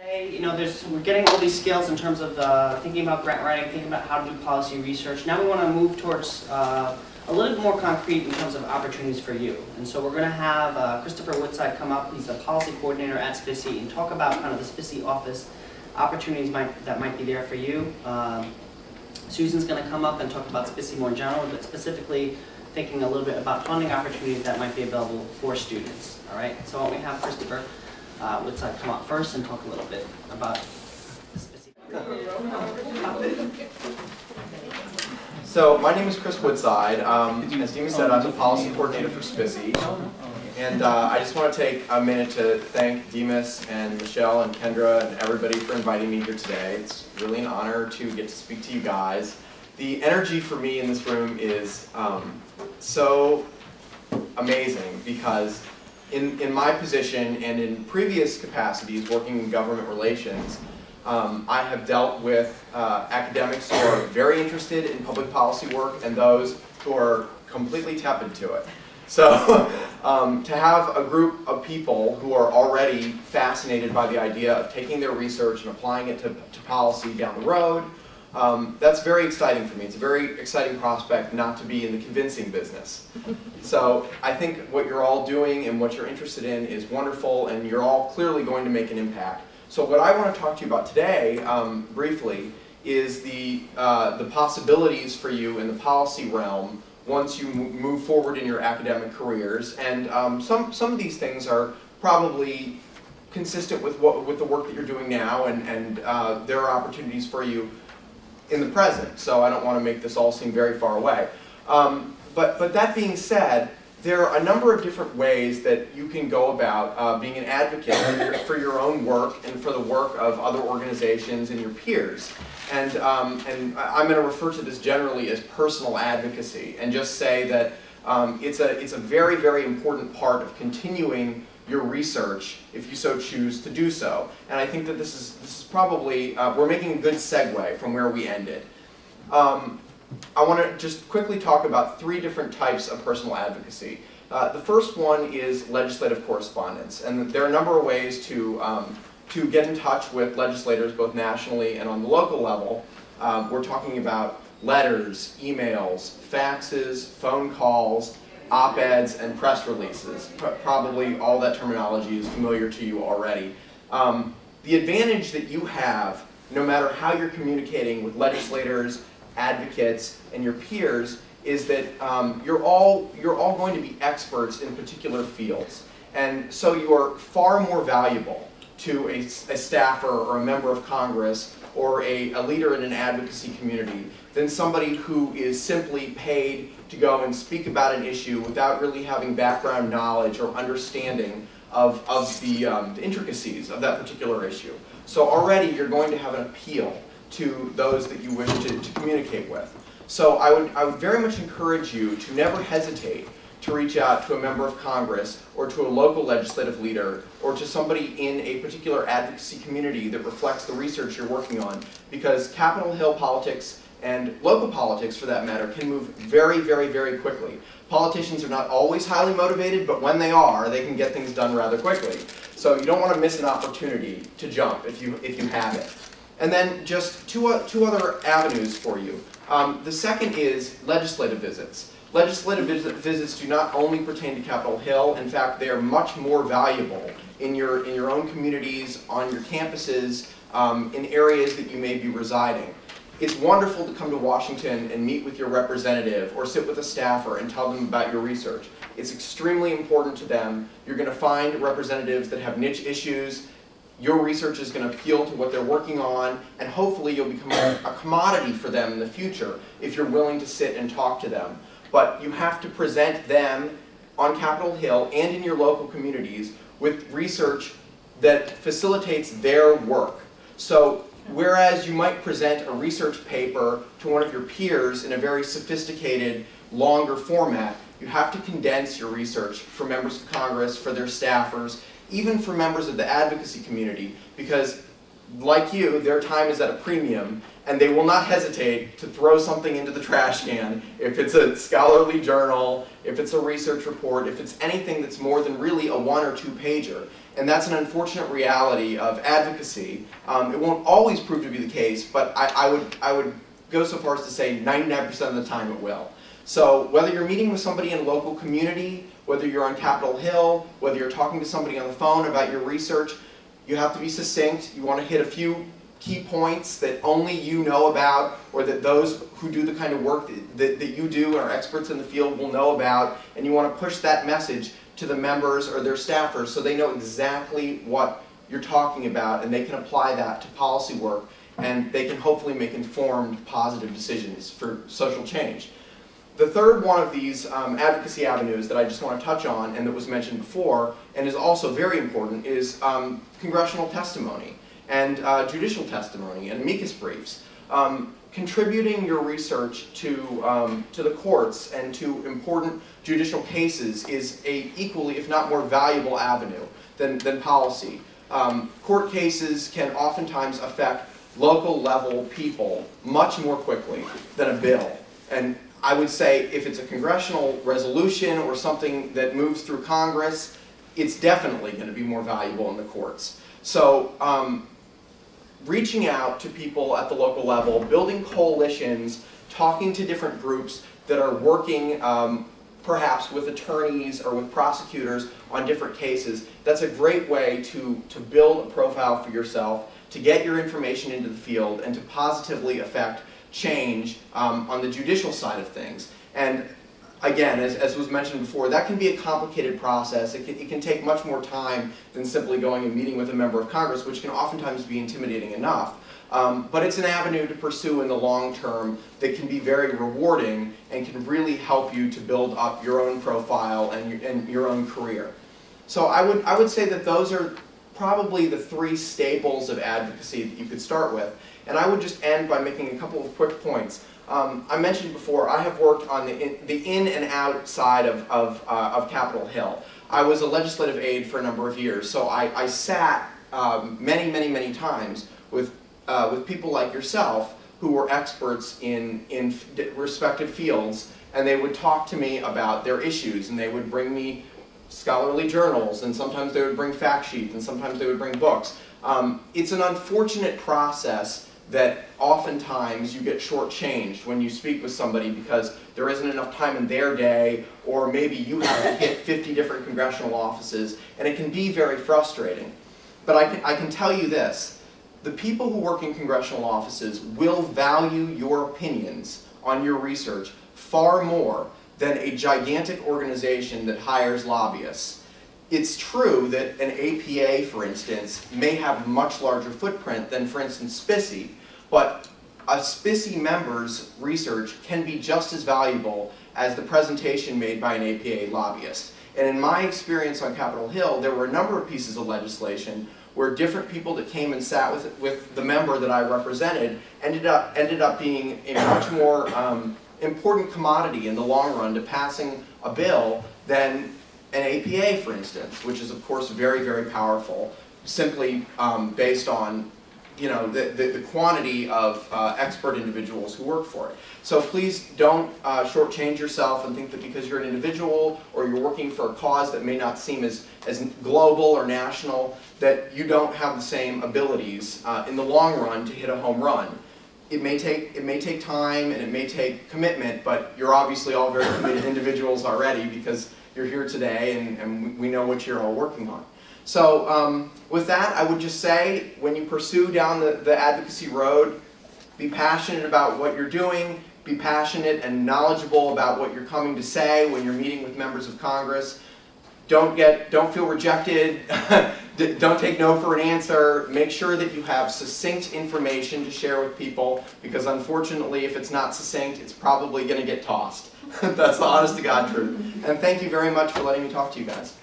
You know, we're getting all these skills in terms of thinking about grant writing, thinking about how to do policy research. Now we want to move towards a little bit more concrete in terms of opportunities for you. And so we're going to have Christopher Woodside come up. He's a policy coordinator at SPICY, and talk about kind of the SPICY office opportunities that might be there for you. Susan's going to come up and talk about SPICY more in general, but specifically thinking a little bit about funding opportunities that might be available for students. All right, so why don't we have Christopher Woodside come up first and talk a little bit about the SPICY. So my name is Chris Woodside. As Dima said, I'm the policy coordinator for SPICY. And I just want to take a minute to thank Demas and Michelle and Kendra and everybody for inviting me here today. It's really an honor to get to speak to you guys. The energy for me in this room is so amazing because in my position and in previous capacities working in government relations, I have dealt with academics who are very interested in public policy work and those who are completely tepid to it. So to have a group of people who are already fascinated by the idea of taking their research and applying it to policy down the road, that's very exciting for me. It's a very exciting prospect not to be in the convincing business. So I think what you're all doing and what you're interested in is wonderful, and you're all clearly going to make an impact. So what I want to talk to you about today, briefly, is the possibilities for you in the policy realm once you move forward in your academic careers. And some of these things are probably consistent with the work that you're doing now, and there are opportunities for you in the present. So I don't want to make this all seem very far away. But that being said, there are a number of different ways that you can go about being an advocate for your own work and for the work of other organizations and your peers. And I'm going to refer to this generally as personal advocacy, and just say that it's a very, very important part of continuing your research if you so choose to do so. And I think that this is probably, we're making a good segue from where we ended. I want to just quickly talk about three different types of personal advocacy. The first one is legislative correspondence, and there are a number of ways to get in touch with legislators both nationally and on the local level. We're talking about letters, emails, faxes, phone calls, op-eds, and press releases. Probably all that terminology is familiar to you already. The advantage that you have, no matter how you're communicating with legislators, advocates, and your peers, is that you're all going to be experts in particular fields. And so you are far more valuable to a staffer or a member of Congress or a leader in an advocacy community than somebody who is simply paid to go and speak about an issue without really having background knowledge or understanding of the intricacies of that particular issue. So already you're going to have an appeal to those that you wish to communicate with. So I would very much encourage you to never hesitate to reach out to a member of Congress or to a local legislative leader or to somebody in a particular advocacy community that reflects the research you're working on, because Capitol Hill politics and local politics, for that matter, can move very, very, very quickly. Politicians are not always highly motivated, but when they are, they can get things done rather quickly. So you don't want to miss an opportunity to jump if you have it. And then just two other avenues for you. The second is legislative visits. Legislative visits do not only pertain to Capitol Hill. In fact, they are much more valuable in your own communities, on your campuses, in areas that you may be residing. It's wonderful to come to Washington and meet with your representative or sit with a staffer and tell them about your research. It's extremely important to them. You're going to find representatives that have niche issues. Your research is going to appeal to what they're working on, and hopefully you'll become a commodity for them in the future if you're willing to sit and talk to them. But you have to present them on Capitol Hill and in your local communities with research that facilitates their work. So whereas you might present a research paper to one of your peers in a very sophisticated, longer format, you have to condense your research for members of Congress, for their staffers, even for members of the advocacy community, because like you, their time is at a premium, and they will not hesitate to throw something into the trash can if it's a scholarly journal, if it's a research report, if it's anything that's more than really a 1 or 2 pager. And that's an unfortunate reality of advocacy. It won't always prove to be the case, but I would go so far as to say 99% of the time it will. So whether you're meeting with somebody in a local community, whether you're on Capitol Hill, whether you're talking to somebody on the phone about your research, you have to be succinct. You want to hit a few key points that only you know about, or that those who do the kind of work that you do and are experts in the field will know about, and you want to push that message to the members or their staffers so they know exactly what you're talking about and they can apply that to policy work and they can hopefully make informed, positive decisions for social change. The third one of these advocacy avenues that I just want to touch on, and that was mentioned before, and is also very important, is congressional testimony and judicial testimony and amicus briefs. Contributing your research to the courts and to important judicial cases is a equally, if not more valuable avenue than policy. Court cases can oftentimes affect local level people much more quickly than a bill. And I would say if it's a congressional resolution or something that moves through Congress, it's definitely going to be more valuable in the courts. So reaching out to people at the local level, building coalitions, talking to different groups that are working perhaps with attorneys or with prosecutors on different cases, that's a great way to build a profile for yourself, to get your information into the field, and to positively affect change on the judicial side of things. And again, as was mentioned before, that can be a complicated process. It can take much more time than simply going and meeting with a member of Congress, which can oftentimes be intimidating enough. But it's an avenue to pursue in the long term that can be very rewarding and can really help you to build up your own profile and your own career. So I would say that those are probably the 3 staples of advocacy that you could start with. And I would just end by making a couple of quick points. I mentioned before, I have worked on the in and out side of Capitol Hill. I was a legislative aide for a number of years, so I sat many times with people like yourself who were experts in respective fields, and they would talk to me about their issues, and they would bring me scholarly journals, and sometimes they would bring fact sheets, and sometimes they would bring books. It's an unfortunate process that oftentimes you get shortchanged when you speak with somebody because there isn't enough time in their day, or maybe you have to hit 50 different congressional offices, and it can be very frustrating. But I can tell you this, the people who work in congressional offices will value your opinions on your research far more than a gigantic organization that hires lobbyists. It's true that an APA, for instance, may have a much larger footprint than, for instance, SPICY, but a SPICY member's research can be just as valuable as the presentation made by an APA lobbyist. And in my experience on Capitol Hill, there were a number of pieces of legislation where different people that came and sat with the member that I represented ended up being a much more important commodity in the long run to passing a bill than an APA, for instance, which is of course very powerful, simply based on the quantity of expert individuals who work for it. So please don't shortchange yourself and think that because you're an individual or you're working for a cause that may not seem as global or national, that you don't have the same abilities in the long run to hit a home run. It may take time and it may take commitment, but you're obviously all very committed individuals already because you're here today and we know what you're all working on. So with that, I would just say, when you pursue down the advocacy road, be passionate about what you're doing, be passionate and knowledgeable about what you're coming to say when you're meeting with members of Congress. Don't feel rejected, don't take no for an answer. Make sure that you have succinct information to share with people, because unfortunately, if it's not succinct, it's probably going to get tossed. That's the honest to God truth. And thank you very much for letting me talk to you guys.